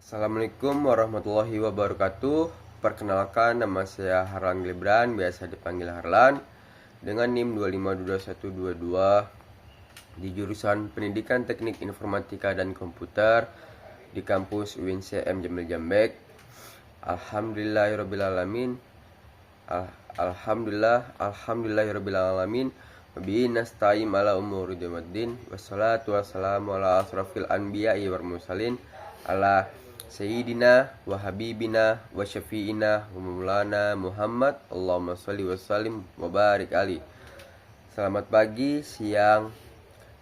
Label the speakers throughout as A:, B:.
A: Assalamualaikum warahmatullahi wabarakatuh. Perkenalkan, nama saya Harlan Glebran, biasa dipanggil Harlan, dengan NIM 2522122 di jurusan Pendidikan Teknik Informatika dan Komputer di kampus UIN-CM Jamil Jambek. Alhamdulillahirrabbilalamin. Alhamdulillahirrabbilalamin. Wabihi nasta'in ala umuri diniddin. Wassalatu wassalamu ala asrafil anbiya'i wal mursalin ala Sayyidina wa habibina wa syafi'ina wa maulana Muhammad. Allahumma sholli wa sallim wa barik ali. Selamat pagi, siang,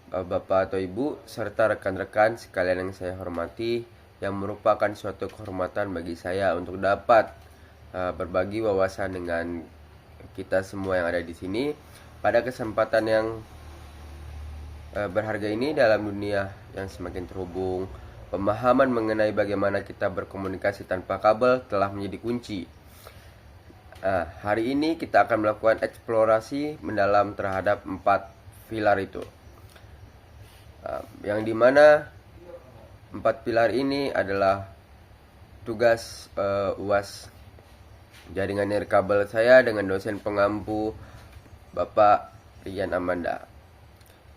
A: Bapak atau Ibu, serta rekan-rekan sekalian yang saya hormati, yang merupakan suatu kehormatan bagi saya untuk dapat berbagi wawasan dengan kita semua yang ada di sini pada kesempatan yang berharga ini. Dalam dunia yang semakin terhubung, pemahaman mengenai bagaimana kita berkomunikasi tanpa kabel telah menjadi kunci. Hari ini kita akan melakukan eksplorasi mendalam terhadap 4 pilar itu, yang dimana 4 pilar ini adalah tugas UAS jaringan nirkabel saya dengan dosen pengampu Bapak Rian Amanda,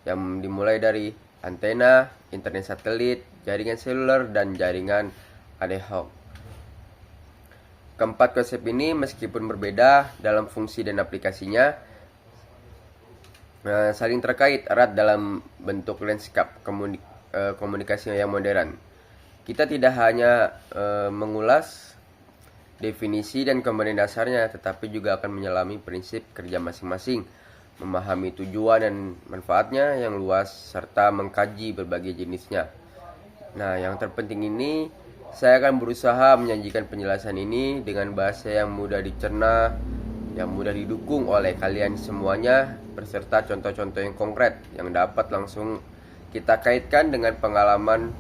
A: yang dimulai dari antena, internet satelit, jaringan seluler, dan jaringan ad hoc. Keempat konsep ini meskipun berbeda dalam fungsi dan aplikasinya, saling terkait erat dalam bentuk lanskap komunikasi yang modern. Kita tidak hanya mengulas definisi dan komponen dasarnya, tetapi juga akan menyelami prinsip kerja masing-masing, memahami tujuan dan manfaatnya yang luas, serta mengkaji berbagai jenisnya. Nah, yang terpenting ini, saya akan berusaha menyajikan penjelasan ini dengan bahasa yang mudah dicerna, yang mudah didukung oleh kalian semuanya, beserta contoh-contoh yang konkret yang dapat langsung kita kaitkan dengan pengalaman,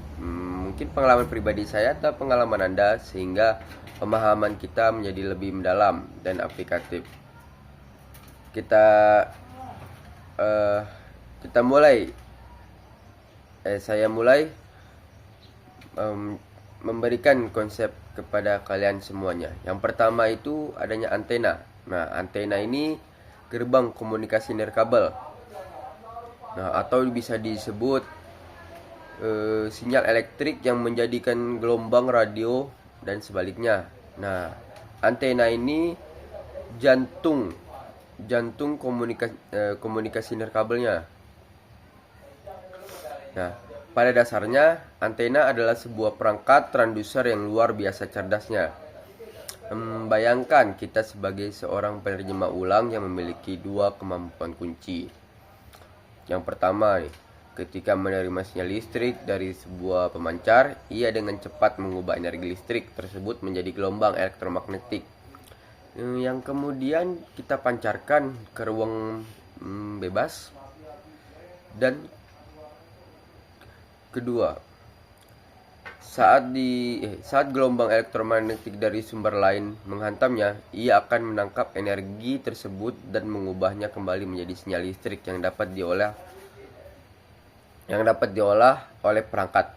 A: mungkin pengalaman pribadi saya atau pengalaman Anda, sehingga pemahaman kita menjadi lebih mendalam dan aplikatif. Saya mulai memberikan konsep kepada kalian semuanya. Yang pertama itu adanya antena. Nah, antena ini gerbang komunikasi nirkabel. Nah, atau bisa disebut sinyal elektrik yang menjadikan gelombang radio dan sebaliknya. Nah, antena ini jantung komunikasi nirkabelnya. Nah, pada dasarnya antena adalah sebuah perangkat transducer yang luar biasa cerdasnya. Bayangkan kita sebagai seorang penerjemah ulang yang memiliki 2 kemampuan kunci. Yang pertama nih, ketika menerima sinyal listrik dari sebuah pemancar, ia dengan cepat mengubah energi listrik tersebut menjadi gelombang elektromagnetik, yang kemudian kita pancarkan ke ruang bebas. Dan kedua, saat gelombang elektromagnetik dari sumber lain menghantamnya, ia akan menangkap energi tersebut dan mengubahnya kembali menjadi sinyal listrik yang dapat diolah oleh perangkat.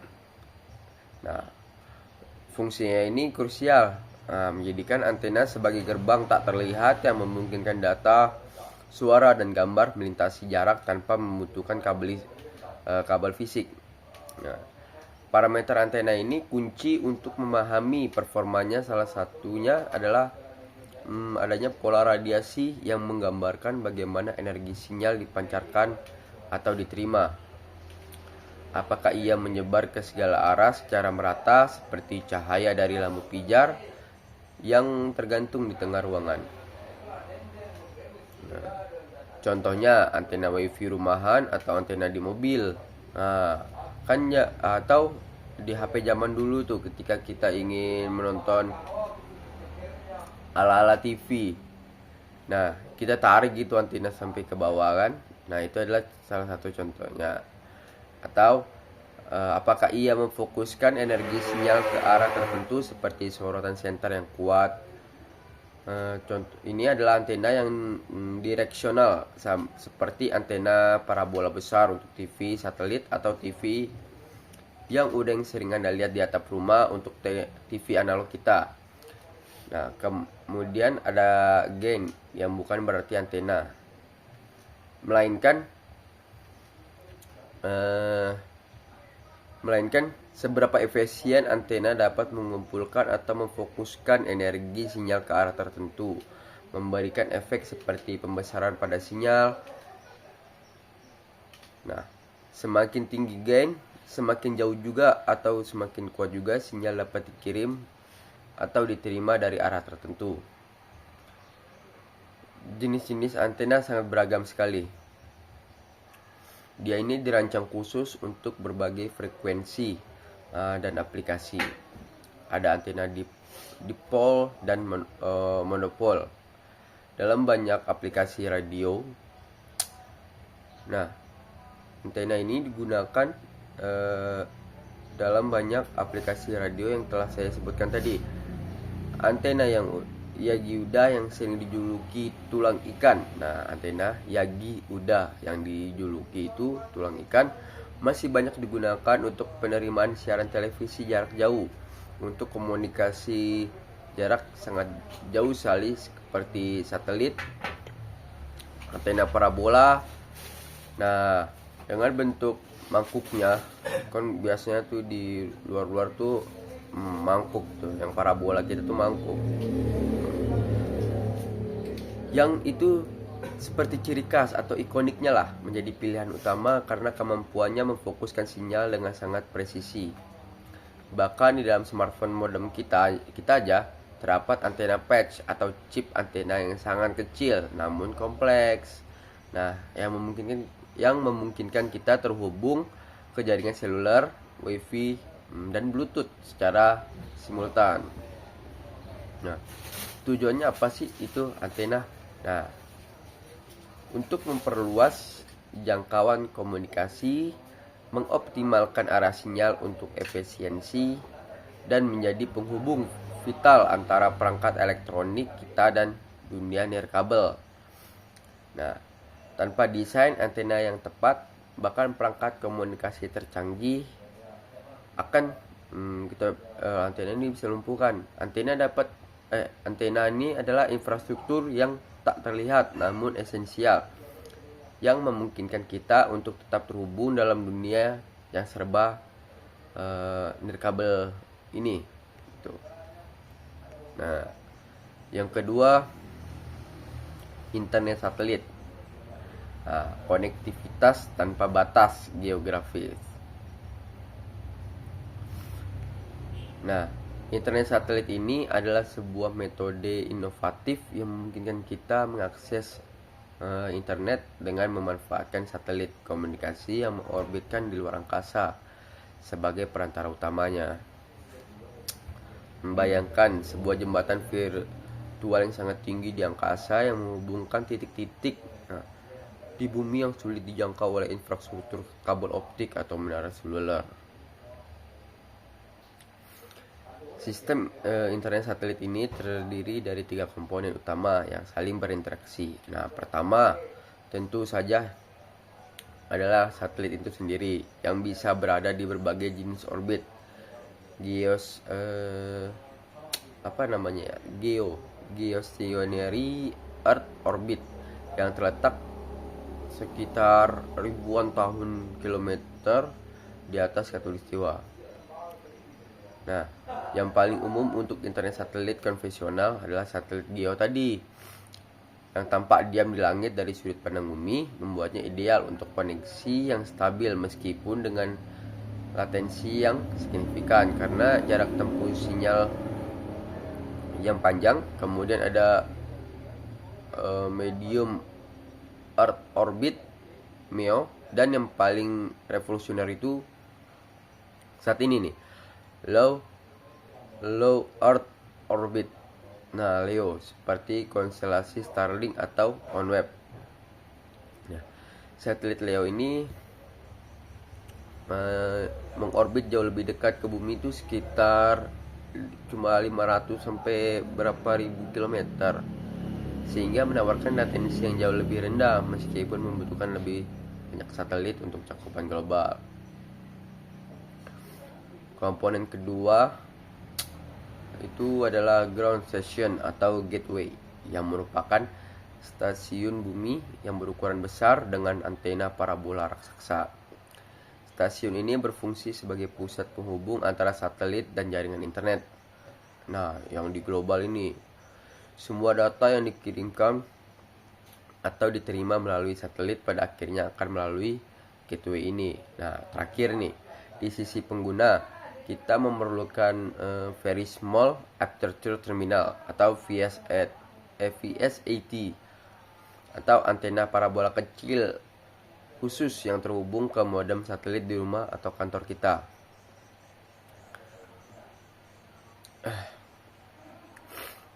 A: Nah, fungsinya ini krusial, menjadikan antena sebagai gerbang tak terlihat yang memungkinkan data, suara, dan gambar melintasi jarak tanpa membutuhkan kabel fisik. Nah, parameter antena ini kunci untuk memahami performanya. Salah satunya adalah adanya pola radiasi yang menggambarkan bagaimana energi sinyal dipancarkan atau diterima. Apakah ia menyebar ke segala arah secara merata seperti cahaya dari lampu pijar yang tergantung di tengah ruangan. Nah, contohnya antena wifi rumahan atau antena di mobil. Nah, atau di HP zaman dulu tuh, ketika kita ingin menonton ala-ala TV. Nah, kita tarik gitu antena sampai ke bawah kan. Nah, itu adalah salah satu contohnya. Atau apakah ia memfokuskan energi sinyal ke arah tertentu seperti sorotan senter yang kuat. Contoh ini adalah antena yang direksional, seperti antena parabola besar untuk TV satelit atau TV yang udah sering Anda lihat di atap rumah untuk TV analog kita. Nah, kemudian ada gain yang bukan berarti antena, melainkan seberapa efisien antena dapat mengumpulkan atau memfokuskan energi sinyal ke arah tertentu, memberikan efek seperti pembesaran pada sinyal. Nah, semakin tinggi gain, semakin jauh juga atau semakin kuat juga sinyal dapat dikirim atau diterima dari arah tertentu. Jenis-jenis antena sangat beragam sekali. Dia ini dirancang khusus untuk berbagai frekuensi dan aplikasi. Ada antena dipol dan monopol dalam banyak aplikasi radio. Nah, antena ini digunakan dalam banyak aplikasi radio yang telah saya sebutkan tadi. Antena yang Yagi Uda yang sering dijuluki tulang ikan. Nah, antena Yagi Uda yang dijuluki itu tulang ikan masih banyak digunakan untuk penerimaan siaran televisi jarak jauh, untuk komunikasi jarak sangat jauh sekali seperti satelit, antena parabola. Nah, dengan bentuk mangkuknya, kan biasanya tuh di luar-luar tuh mangkuk tuh, yang parabola kita tuh mangkuk, yang itu seperti ciri khas atau ikoniknya lah, menjadi pilihan utama karena kemampuannya memfokuskan sinyal dengan sangat presisi. Bahkan di dalam smartphone modem kita aja terdapat antena patch atau chip antena yang sangat kecil namun kompleks. Nah, yang memungkinkan kita terhubung ke jaringan seluler, wifi, dan bluetooth secara simultan. Nah, tujuannya apa sih itu antena? Nah, untuk memperluas jangkauan komunikasi, mengoptimalkan arah sinyal untuk efisiensi, dan menjadi penghubung vital antara perangkat elektronik kita dan dunia nirkabel. Nah, tanpa desain antena yang tepat, bahkan perangkat komunikasi tercanggih akan antena ini bisa lumpuhkan. Antena ini adalah infrastruktur yang tak terlihat namun esensial, yang memungkinkan kita untuk tetap terhubung dalam dunia yang serba nirkabel ini. Tuh. Nah, yang kedua, internet satelit. Nah, konektivitas tanpa batas geografis. Nah, internet satelit ini adalah sebuah metode inovatif yang memungkinkan kita mengakses internet dengan memanfaatkan satelit komunikasi yang mengorbitkan di luar angkasa sebagai perantara utamanya. Membayangkan sebuah jembatan virtual yang sangat tinggi di angkasa yang menghubungkan titik-titik di bumi yang sulit dijangkau oleh infrastruktur kabel optik atau menara seluler. Sistem internet satelit ini terdiri dari 3 komponen utama yang saling berinteraksi. Nah, pertama tentu saja adalah satelit itu sendiri yang bisa berada di berbagai jenis orbit. Geostationary Earth Orbit yang terletak sekitar ribuan kilometer di atas khatulistiwa. Nah, yang paling umum untuk internet satelit konvensional adalah satelit geo tadi, yang tampak diam di langit dari sudut pandang bumi, membuatnya ideal untuk koneksi yang stabil meskipun dengan latensi yang signifikan karena jarak tempuh sinyal yang panjang. Kemudian ada medium Earth Orbit (MEO), dan yang paling revolusioner itu saat ini nih, Low Earth Orbit. Nah, LEO seperti konstelasi Starlink atau OneWeb. Nah, satelit LEO ini mengorbit jauh lebih dekat ke bumi itu sekitar cuma 500 sampai berapa ribu kilometer, sehingga menawarkan latensi yang jauh lebih rendah meskipun membutuhkan lebih banyak satelit untuk cakupan global. Komponen kedua itu adalah ground station atau gateway, yang merupakan stasiun bumi yang berukuran besar dengan antena parabola raksasa. Stasiun ini berfungsi sebagai pusat penghubung antara satelit dan jaringan internet. Nah, yang di global ini, semua data yang dikirimkan atau diterima melalui satelit pada akhirnya akan melalui gateway ini. Nah, terakhir nih, di sisi pengguna, kita memerlukan very small aperture terminal atau VSAT atau antena parabola kecil khusus yang terhubung ke modem satelit di rumah atau kantor kita.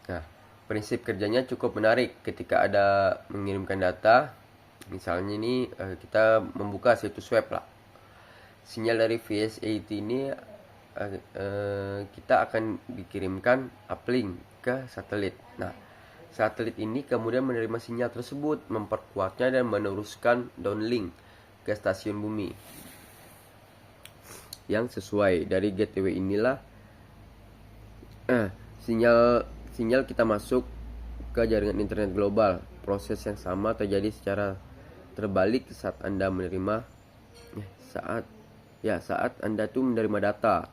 A: Nah, prinsip kerjanya cukup menarik ketika ada mengirimkan data. Misalnya ini kita membuka situs web lah. Sinyal dari VSAT ini kita akan dikirimkan uplink ke satelit. Nah, satelit ini kemudian menerima sinyal tersebut, memperkuatnya dan meneruskan downlink ke stasiun bumi yang sesuai. Dari gateway inilah sinyal kita masuk ke jaringan internet global. Proses yang sama terjadi secara terbalik saat Anda menerima saat Anda tuh menerima data.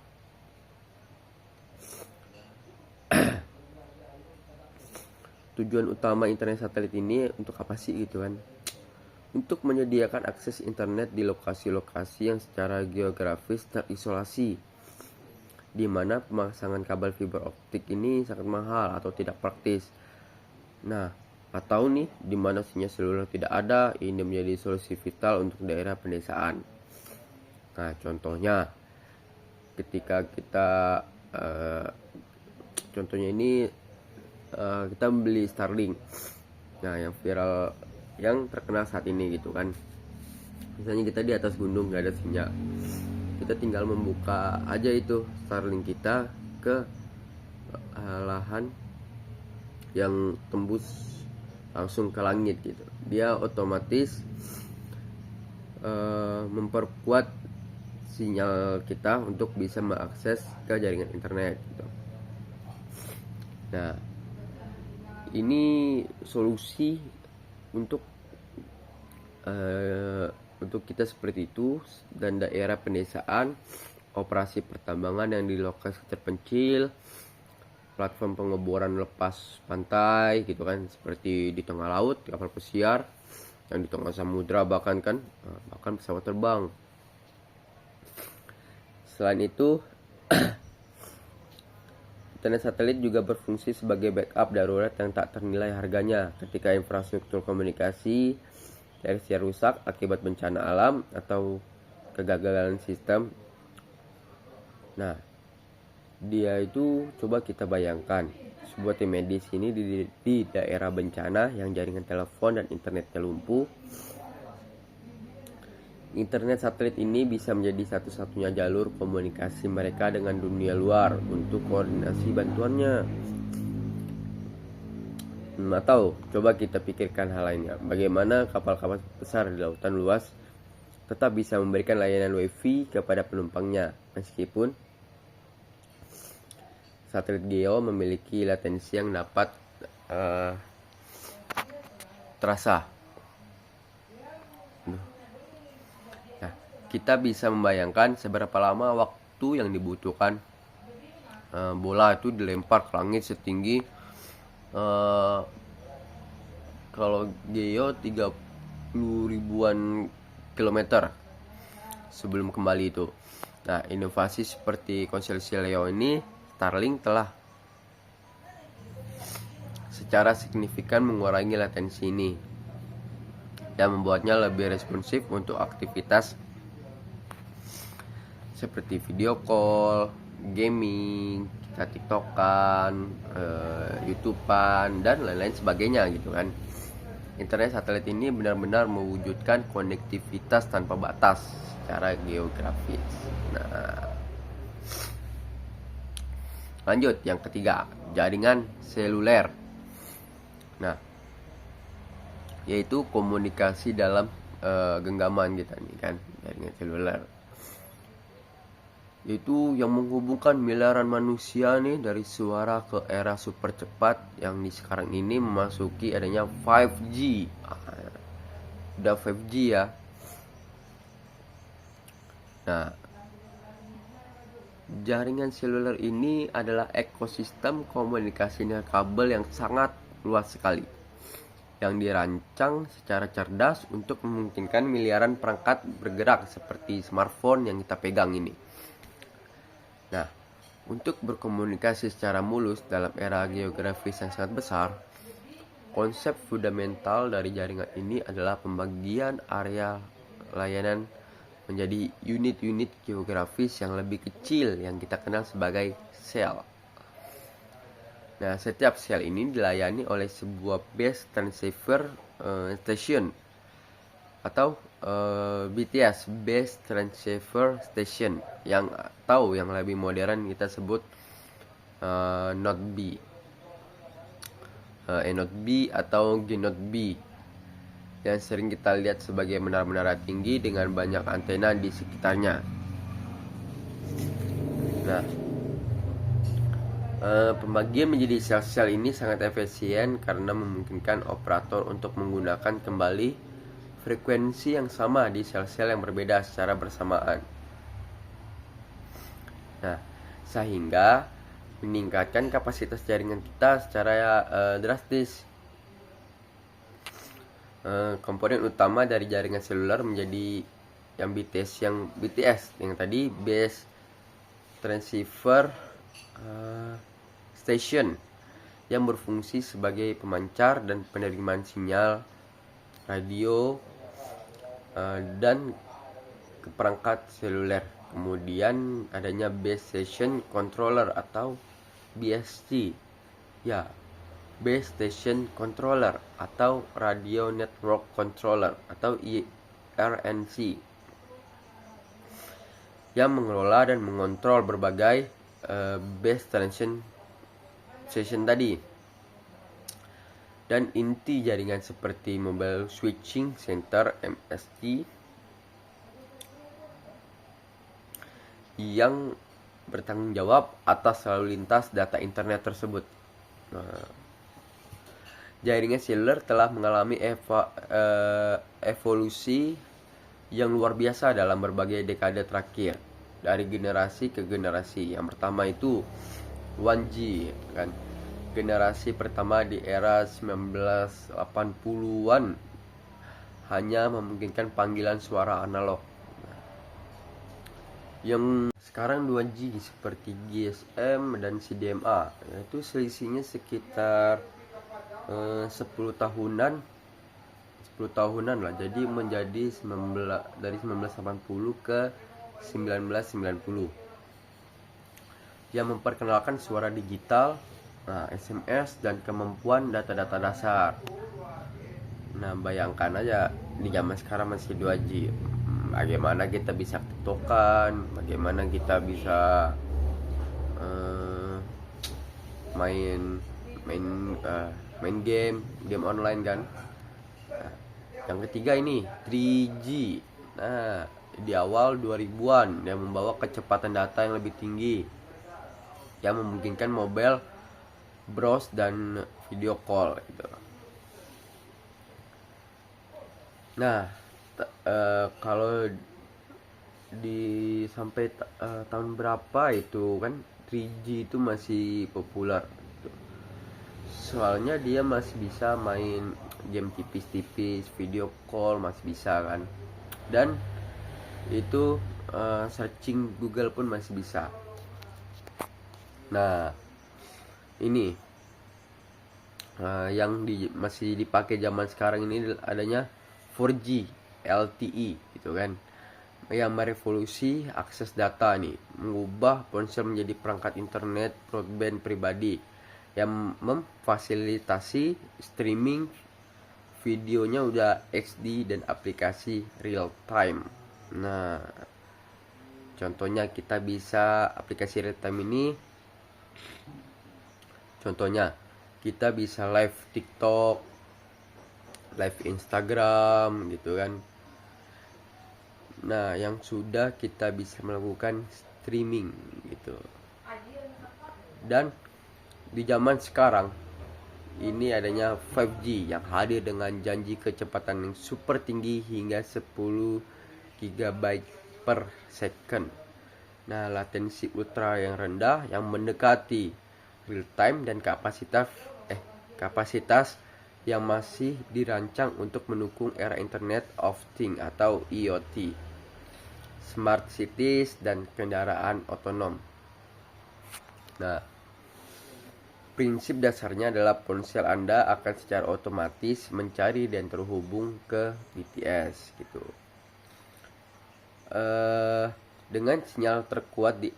A: Tujuan utama internet satelit ini untuk apa sih gitu kan? Untuk menyediakan akses internet di lokasi-lokasi yang secara geografis terisolasi, di mana pemasangan kabel fiber optik ini sangat mahal atau tidak praktis. Nah, atau nih di mana sinyal seluler tidak ada, ini menjadi solusi vital untuk daerah pedesaan. Nah, contohnya ketika kita contohnya ini kita beli Starlink. Nah, yang viral, yang terkenal saat ini gitu kan. Misalnya kita di atas gunung nggak ada sinyal, kita tinggal membuka aja itu Starlink kita ke lahan yang tembus langsung ke langit gitu. Dia otomatis memperkuat sinyal kita untuk bisa mengakses ke jaringan internet gitu. Nah, ini solusi untuk kita seperti itu, dan daerah pedesaan, operasi pertambangan yang di lokasi terpencil, platform pengeboran lepas pantai gitu kan, seperti di tengah laut kapal pesiar, yang di tengah samudra bahkan pesawat terbang. Selain itu, internet satelit juga berfungsi sebagai backup darurat yang tak ternilai harganya ketika infrastruktur komunikasi tersier rusak akibat bencana alam atau kegagalan sistem. Nah, dia itu coba kita bayangkan sebuah tim medis ini di daerah bencana yang jaringan telepon dan internetnya lumpuh. Internet satelit ini bisa menjadi satu-satunya jalur komunikasi mereka dengan dunia luar untuk koordinasi bantuannya. Atau coba kita pikirkan hal lainnya, bagaimana kapal-kapal besar di lautan luas tetap bisa memberikan layanan wifi kepada penumpangnya meskipun satelit geo memiliki latensi yang dapat terasa. Kita bisa membayangkan seberapa lama waktu yang dibutuhkan bola itu dilempar ke langit setinggi kalau geo 30 ribuan kilometer sebelum kembali itu. Nah, inovasi seperti konstelasi Leo ini, Starlink telah secara signifikan mengurangi latensi ini dan membuatnya lebih responsif untuk aktivitas seperti video call, gaming, kita tiktokan, youtubean, dan lain-lain sebagainya gitu kan. Internet satelit ini benar-benar mewujudkan konektivitas tanpa batas secara geografis. Nah, lanjut yang ketiga, jaringan seluler. Nah, yaitu komunikasi dalam genggaman kita nih kan, jaringan seluler. yaitu yang menghubungkan miliaran manusia nih dari suara ke era super cepat yang di sekarang ini memasuki adanya 5G. Udah 5G ya. Nah, jaringan seluler ini adalah ekosistem komunikasi dengan kabel yang sangat luas sekali, yang dirancang secara cerdas untuk memungkinkan miliaran perangkat bergerak seperti smartphone yang kita pegang ini. Nah, untuk berkomunikasi secara mulus dalam era geografis yang sangat besar, konsep fundamental dari jaringan ini adalah pembagian area layanan menjadi unit-unit geografis yang lebih kecil yang kita kenal sebagai sel. Nah, setiap sel ini dilayani oleh sebuah base transceiver station atau BTS, base transceiver station, yang lebih modern kita sebut Node B, Node B atau G-Node B, yang sering kita lihat sebagai menara-menara tinggi dengan banyak antena di sekitarnya. Nah, pembagian menjadi sel-sel ini sangat efisien karena memungkinkan operator untuk menggunakan kembali frekuensi yang sama di sel-sel yang berbeda secara bersamaan. Nah, sehingga meningkatkan kapasitas jaringan kita secara drastis. Komponen utama dari jaringan seluler menjadi yang BTS yang tadi, base transceiver station, yang berfungsi sebagai pemancar dan penerimaan sinyal radio dan ke perangkat seluler. Kemudian adanya base station controller atau BSC, ya, base station controller atau radio network controller atau RNC, yang mengelola dan mengontrol berbagai base station tadi. Dan inti jaringan seperti Mobile Switching Center (MSC) yang bertanggung jawab atas lalu lintas data internet tersebut. Nah, jaringan seluler telah mengalami evolusi yang luar biasa dalam berbagai dekade terakhir, dari generasi ke generasi. Yang pertama itu 1G, kan? Generasi pertama di era 1980-an hanya memungkinkan panggilan suara analog. Yang sekarang 2G seperti GSM dan CDMA, itu selisihnya sekitar 10 tahunan lah. Jadi menjadi dari 1980 ke 1990, yang memperkenalkan suara digital, SMS, dan kemampuan data-data dasar. Nah, bayangkan aja di zaman sekarang masih 2G. Bagaimana kita bisa tiktokan, bagaimana kita bisa main game online kan. Nah, yang ketiga ini 3G. Nah, di awal 2000-an yang membawa kecepatan data yang lebih tinggi, yang memungkinkan mobile browse dan video call gitu. Nah, kalau sampai tahun berapa itu kan 3G itu masih populer gitu. Soalnya dia masih bisa main game tipis-tipis, video call masih bisa kan, dan itu searching Google pun masih bisa. Nah, ini yang masih dipakai zaman sekarang ini adanya 4G LTE gitu kan, yang merevolusi akses data nih, mengubah ponsel menjadi perangkat internet broadband pribadi yang memfasilitasi streaming videonya udah HD dan aplikasi real time. Nah, contohnya kita bisa aplikasi real time ini, contohnya kita bisa live TikTok, live Instagram gitu kan. Nah, yang sudah kita bisa melakukan streaming gitu. Dan di zaman sekarang ini adanya 5G yang hadir dengan janji kecepatan yang super tinggi hingga 10 GB per second. Nah, latensi ultra yang rendah yang mendekati real time dan kapasitas yang masih dirancang untuk mendukung era Internet of Things atau IoT, smart cities dan kendaraan otonom. Nah, prinsip dasarnya adalah ponsel Anda akan secara otomatis mencari dan terhubung ke BTS gitu. Dengan sinyal terkuat di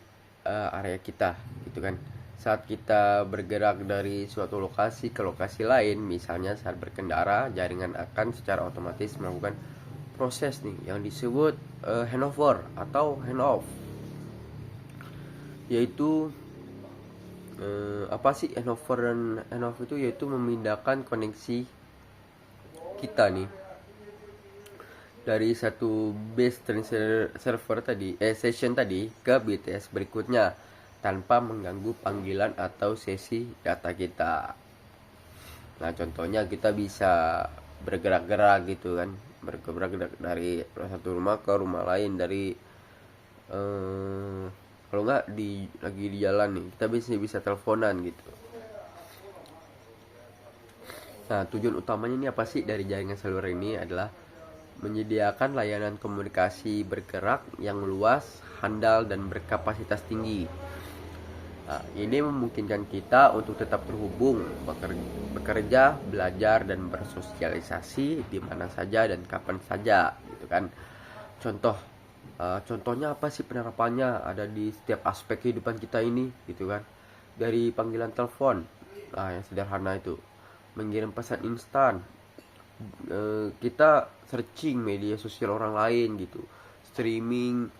A: area kita gitu kan. Saat kita bergerak dari suatu lokasi ke lokasi lain, misalnya saat berkendara, jaringan akan secara otomatis melakukan proses nih yang disebut handover atau handoff, yaitu apa sih handover dan handoff itu? Yaitu memindahkan koneksi kita nih dari satu base server tadi session tadi ke BTS berikutnya tanpa mengganggu panggilan atau sesi data kita. Nah, contohnya kita bisa bergerak-gerak gitu kan, bergerak dari satu rumah ke rumah lain, dari kalau nggak lagi di jalan nih, kita bisa teleponan gitu. Nah, tujuan utamanya ini apa sih dari jaringan seluler ini adalah menyediakan layanan komunikasi bergerak yang luas, handal, dan berkapasitas tinggi. Nah, ini memungkinkan kita untuk tetap terhubung, bekerja, belajar, dan bersosialisasi di mana saja dan kapan saja, gitu kan. Contohnya apa sih penerapannya? Ada di setiap aspek kehidupan kita ini, gitu kan. Dari panggilan telepon, yang sederhana itu, mengirim pesan instan, kita searching media sosial orang lain gitu, streaming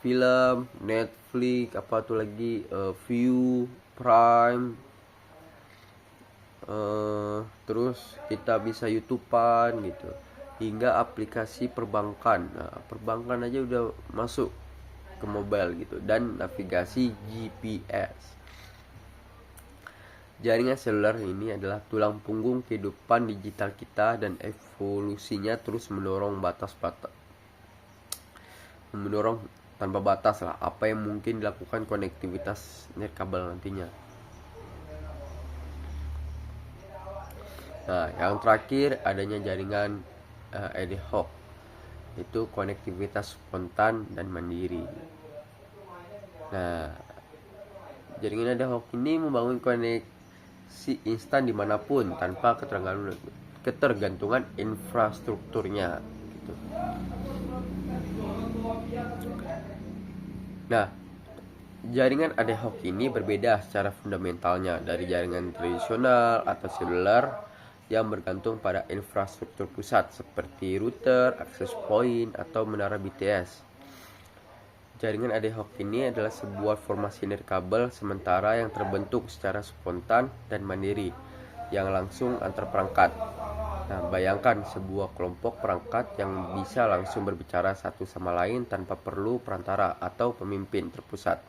A: film, Netflix, apa tuh lagi, View, Prime, terus kita bisa YouTubean gitu, hingga aplikasi perbankan. Nah, perbankan aja udah masuk ke mobile gitu, dan navigasi GPS. Jaringan seluler ini adalah tulang punggung kehidupan digital kita, dan evolusinya terus mendorong tanpa batas lah apa yang mungkin dilakukan konektivitas nirkabel nantinya. Nah, yang terakhir adanya jaringan ad hoc, itu konektivitas spontan dan mandiri. Nah, jaringan ad hoc ini membangun koneksi instan dimanapun tanpa ketergantungan infrastrukturnya gitu. Nah, jaringan ad hoc ini berbeda secara fundamentalnya dari jaringan tradisional atau seluler yang bergantung pada infrastruktur pusat seperti router, access point, atau menara BTS. Jaringan ad hoc ini adalah sebuah formasi nirkabel sementara yang terbentuk secara spontan dan mandiri yang langsung antar perangkat. Nah, bayangkan sebuah kelompok perangkat yang bisa langsung berbicara satu sama lain tanpa perlu perantara atau pemimpin terpusat.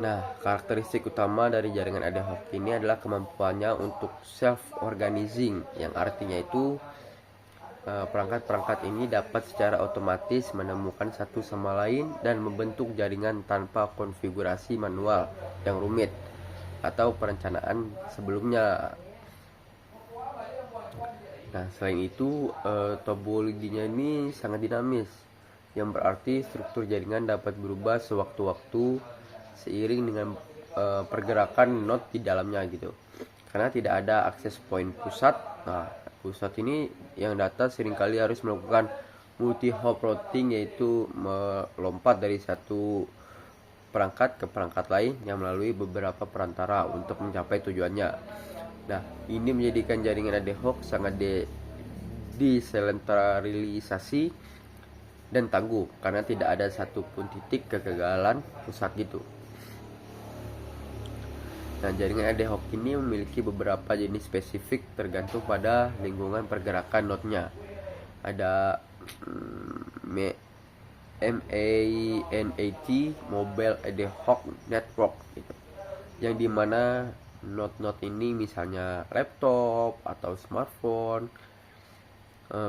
A: Nah, karakteristik utama dari jaringan ad hoc ini adalah kemampuannya untuk self-organizing, yang artinya itu perangkat-perangkat ini dapat secara otomatis menemukan satu sama lain dan membentuk jaringan tanpa konfigurasi manual yang rumit atau perencanaan sebelumnya. Nah, selain itu, topologinya ini sangat dinamis, yang berarti struktur jaringan dapat berubah sewaktu-waktu seiring dengan pergerakan node di dalamnya gitu. Karena tidak ada akses point pusat. Nah, pusat ini yang data seringkali harus melakukan multi-hop routing, yaitu melompat dari satu perangkat ke perangkat lain yang melalui beberapa perantara untuk mencapai tujuannya. Nah, ini menjadikan jaringan ad hoc sangat desentralisasi dan tangguh karena tidak ada satupun titik kegagalan pusat gitu. Nah, jaringan ad hoc ini memiliki beberapa jenis spesifik tergantung pada lingkungan pergerakan node-nya. Ada MANET Mobile Ad Hoc Network gitu. Yang dimana node-node ini misalnya laptop atau smartphone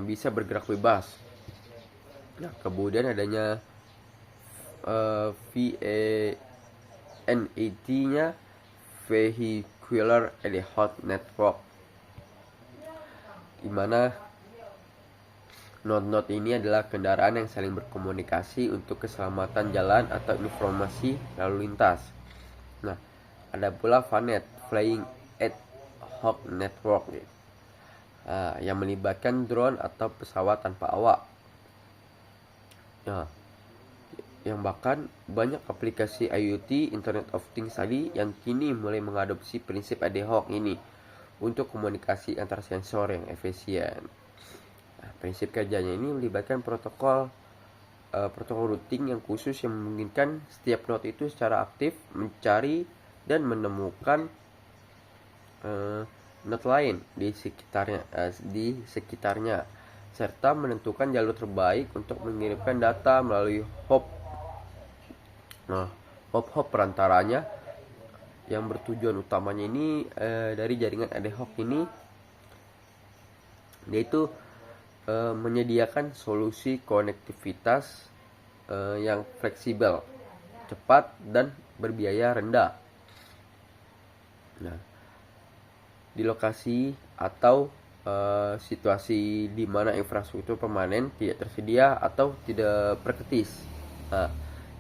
A: bisa bergerak bebas. Nah, kemudian adanya VANET-nya Vehicular Ad Hoc Network, di mana node-node ini adalah kendaraan yang saling berkomunikasi untuk keselamatan jalan atau informasi lalu lintas. Nah, ada pula VANET Flying Ad Hoc Network yang melibatkan drone atau pesawat tanpa awak. Nah, yang bahkan banyak aplikasi IoT Internet of Things tadi yang kini mulai mengadopsi prinsip ad hoc ini untuk komunikasi antar sensor yang efisien. Nah, prinsip kerjanya ini melibatkan protokol routing yang khusus yang memungkinkan setiap node itu secara aktif mencari dan menemukan node lain di sekitarnya serta menentukan jalur terbaik untuk mengirimkan data melalui hop. Nah, hop perantaranya yang bertujuan utamanya ini dari jaringan ad hoc ini yaitu menyediakan solusi konektivitas yang fleksibel, cepat dan berbiaya rendah. Nah, di lokasi atau situasi di mana infrastruktur permanen tidak tersedia atau tidak berketis. Nah,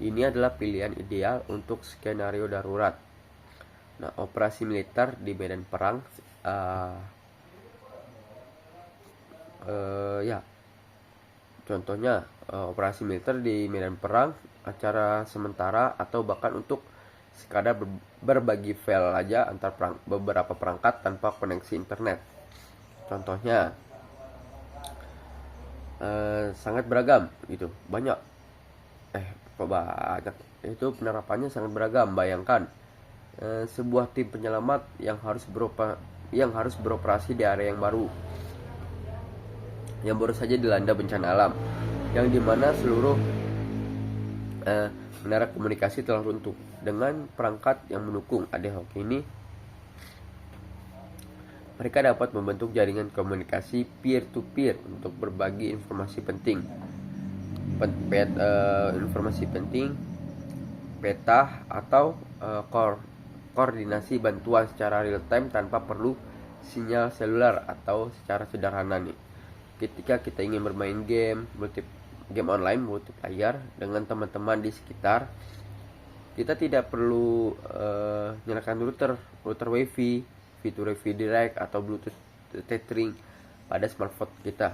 A: ini adalah pilihan ideal untuk skenario darurat. Nah, operasi militer di medan perang contohnya operasi militer di medan perang, acara sementara atau bahkan untuk sekadar berbagi file aja antar beberapa perangkat tanpa koneksi internet. Contohnya sangat beragam gitu, banyak penerapannya sangat beragam. Bayangkan sebuah tim penyelamat yang harus beroperasi di area yang baru saja dilanda bencana alam, yang dimana seluruh menara komunikasi telah runtuh. Dengan perangkat yang mendukung ad hoc ini, mereka dapat membentuk jaringan komunikasi peer-to-peer untuk berbagi informasi penting, peta atau koordinasi bantuan secara real time tanpa perlu sinyal seluler. Atau secara sederhana nih, ketika kita ingin bermain game online multiplayer dengan teman-teman di sekitar, kita tidak perlu nyalakan router wifi, fitur wifi direct atau bluetooth tethering pada smartphone kita.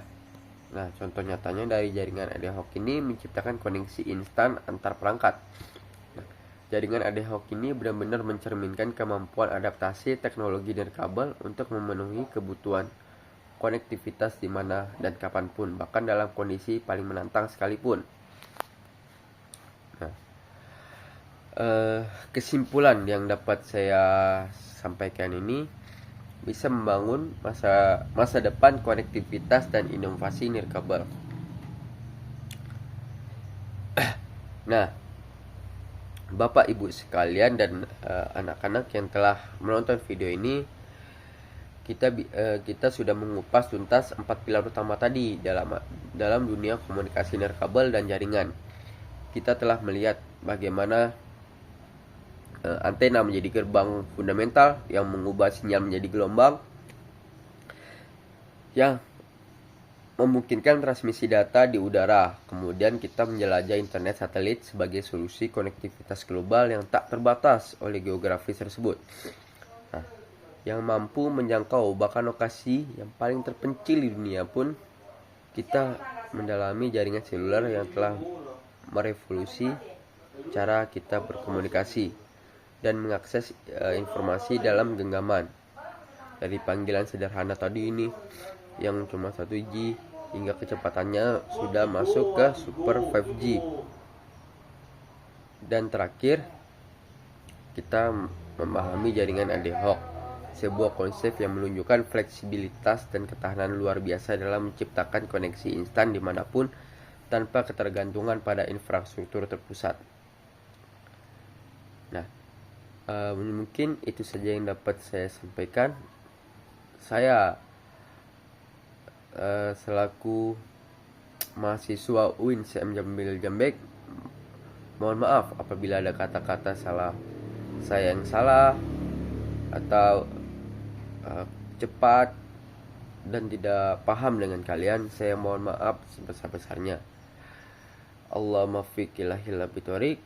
A: Nah, contoh nyatanya dari jaringan ad hoc ini menciptakan koneksi instan antar perangkat. Nah, jaringan ad hoc ini benar-benar mencerminkan kemampuan adaptasi teknologi nirkabel untuk memenuhi kebutuhan konektivitas di mana dan kapanpun, bahkan dalam kondisi paling menantang sekalipun. Nah, kesimpulan yang dapat saya sampaikan ini bisa membangun masa depan konektivitas dan inovasi nirkabel. Nah, Bapak Ibu sekalian dan anak-anak yang telah menonton video ini, kita sudah mengupas tuntas 4 pilar utama tadi dalam dunia komunikasi nirkabel dan jaringan. Kita telah melihat bagaimana antena menjadi gerbang fundamental yang mengubah sinyal menjadi gelombang yang memungkinkan transmisi data di udara. Kemudian kita menjelajah internet satelit sebagai solusi konektivitas global yang tak terbatas oleh geografis tersebut. Nah, yang mampu menjangkau bahkan lokasi yang paling terpencil di dunia pun. Kita mendalami jaringan seluler yang telah merevolusi cara kita berkomunikasi dan mengakses informasi dalam genggaman. Dari panggilan sederhana tadi ini yang cuma 1G hingga kecepatannya sudah masuk ke super 5G. Dan terakhir, kita memahami jaringan ad hoc, sebuah konsep yang menunjukkan fleksibilitas dan ketahanan luar biasa dalam menciptakan koneksi instan dimanapun tanpa ketergantungan pada infrastruktur terpusat. Nah, mungkin itu saja yang dapat saya sampaikan. Saya selaku mahasiswa UIN CM Jambil Jambek, mohon maaf apabila ada kata-kata salah saya yang salah atau cepat dan tidak paham dengan kalian. Saya mohon maaf sebesar-besarnya. Allahumma fiqh ilahil bithorik.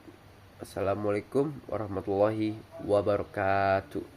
A: Assalamualaikum warahmatullahi wabarakatuh.